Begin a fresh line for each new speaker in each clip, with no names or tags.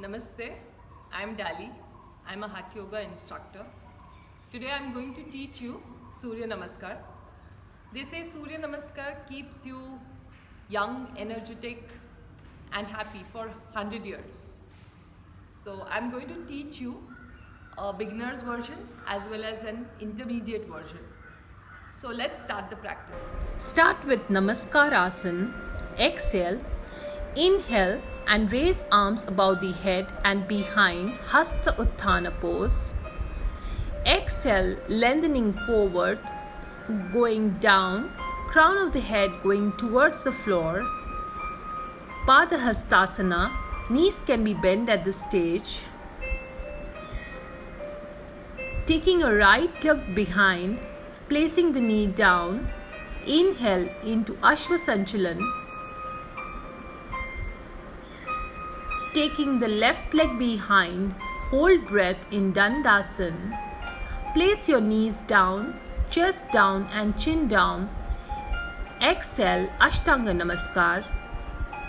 Namaste, I'm Dali. I'm a Hatha Yoga instructor. Today I'm going to teach you Surya Namaskar. They say Surya Namaskar keeps you young, energetic and happy for 100 years. So I'm going to teach you a beginner's version as well as an intermediate version. So let's start the practice.
Start with Namaskar Asana. Exhale. Inhale and raise arms above the head and behind, Hasta Utthana pose. Exhale, lengthening forward, going down, crown of the head going towards the floor. Padahastasana, knees can be bent at this stage. Taking a right leg behind, placing the knee down. Inhale into Ashwasanchalan. Taking the left leg behind, hold breath in Dandasana. Place your knees down, chest down and chin down. Exhale, Ashtanga Namaskar.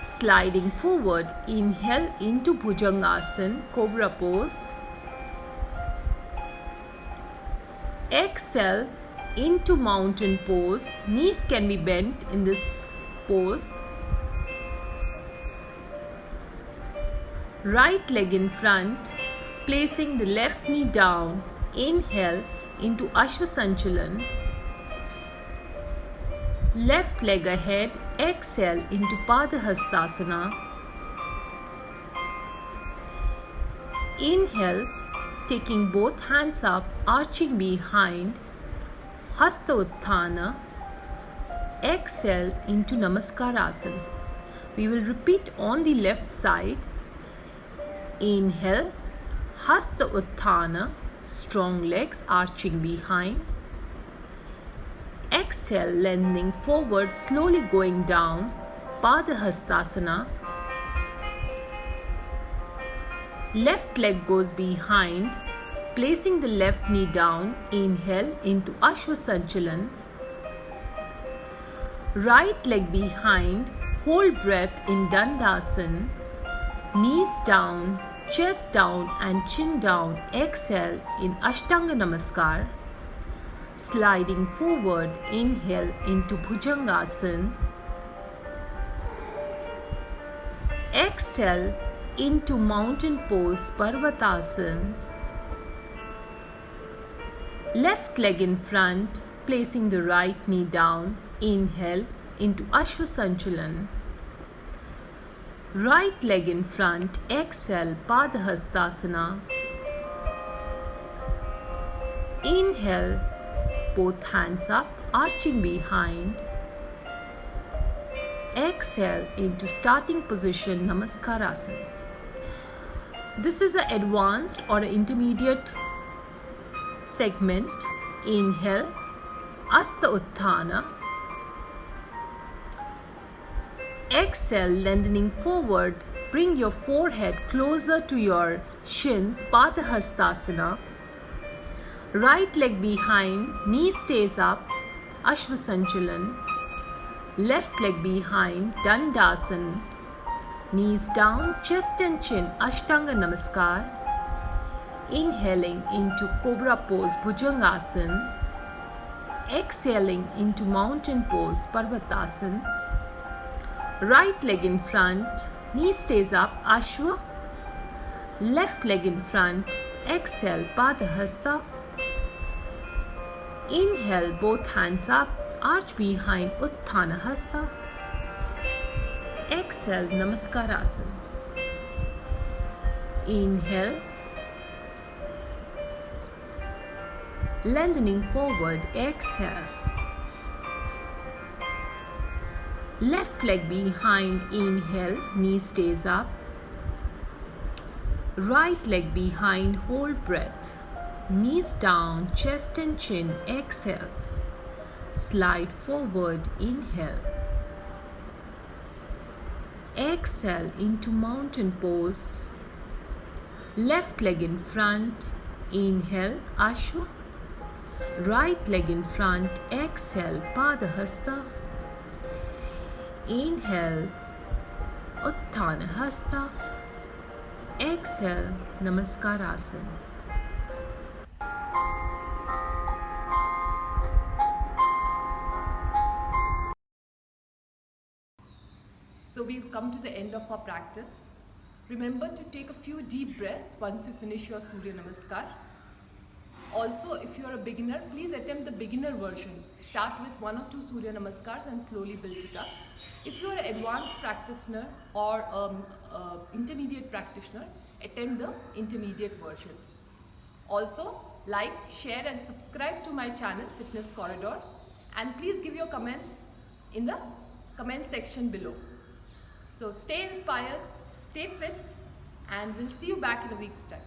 Sliding forward, inhale into Bhujangasana, Cobra pose. Exhale into mountain pose. Knees can be bent in this pose. Right leg in front, placing the left knee down. Inhale into Ashwasanchalan. Left leg ahead, exhale into Padahastasana. Inhale, taking both hands up, arching behind, Hasta Utthana. Exhale into Namaskar Asana. We will repeat on the left side. Inhale, Hasta Utthana, strong legs arching behind. Exhale, lengthening forward, slowly going down, Padahastasana. Left leg goes behind, placing the left knee down. Inhale into Ashwasanchalan. Right leg behind, hold breath in Dandasana. Knees down, chest down and chin down. Exhale in Ashtanga Namaskar. Sliding forward, inhale into Bhujangasana. Exhale into mountain pose, Parvatasana. Left leg in front, placing the right knee down. Inhale into Ashwasanchalan. Right leg in front, exhale, Padahastasana. Inhale, both hands up, arching behind. Exhale into starting position, Namaskar Asana. This is an advanced or an intermediate segment. Inhale, Hasta Utthana. Exhale, lengthening forward, bring your forehead closer to your shins, Padahastasana. Right leg behind, knee stays up, Ashwasanchalan. Left leg behind, Dandasana. Knees down, chest and chin, Ashtanga Namaskar. Inhaling into Cobra pose, Bhujangasana. Exhaling into mountain pose, Parvatasana. Right leg in front, knee stays up, Ashwa. Left leg in front, exhale, Padahasta. Inhale, both hands up, arch behind, Utthana Hasta. Exhale, Namaskar Asana. Inhale, lengthening forward, exhale. Left leg behind, inhale, knee stays up. Right leg behind, hold breath. Knees down, chest and chin, exhale. Slide forward, inhale. Exhale into mountain pose. Left leg in front, inhale, Ashwa. Right leg in front, exhale, Padahasta. Inhale, Utthana Hasta. Exhale, Namaskarasana.
So we've come to the end of our practice. Remember to take a few deep breaths once you finish your Surya Namaskar. Also, if you're a beginner, please attempt the beginner version. Start with 1 or 2 Surya Namaskars and slowly build it up. If you're an advanced practitioner or intermediate practitioner, attempt the intermediate version. Also, like, share and subscribe to my channel Fitness Corridor, and please give your comments in the comment section below. So stay inspired, stay fit, and we'll see you back in a week's time.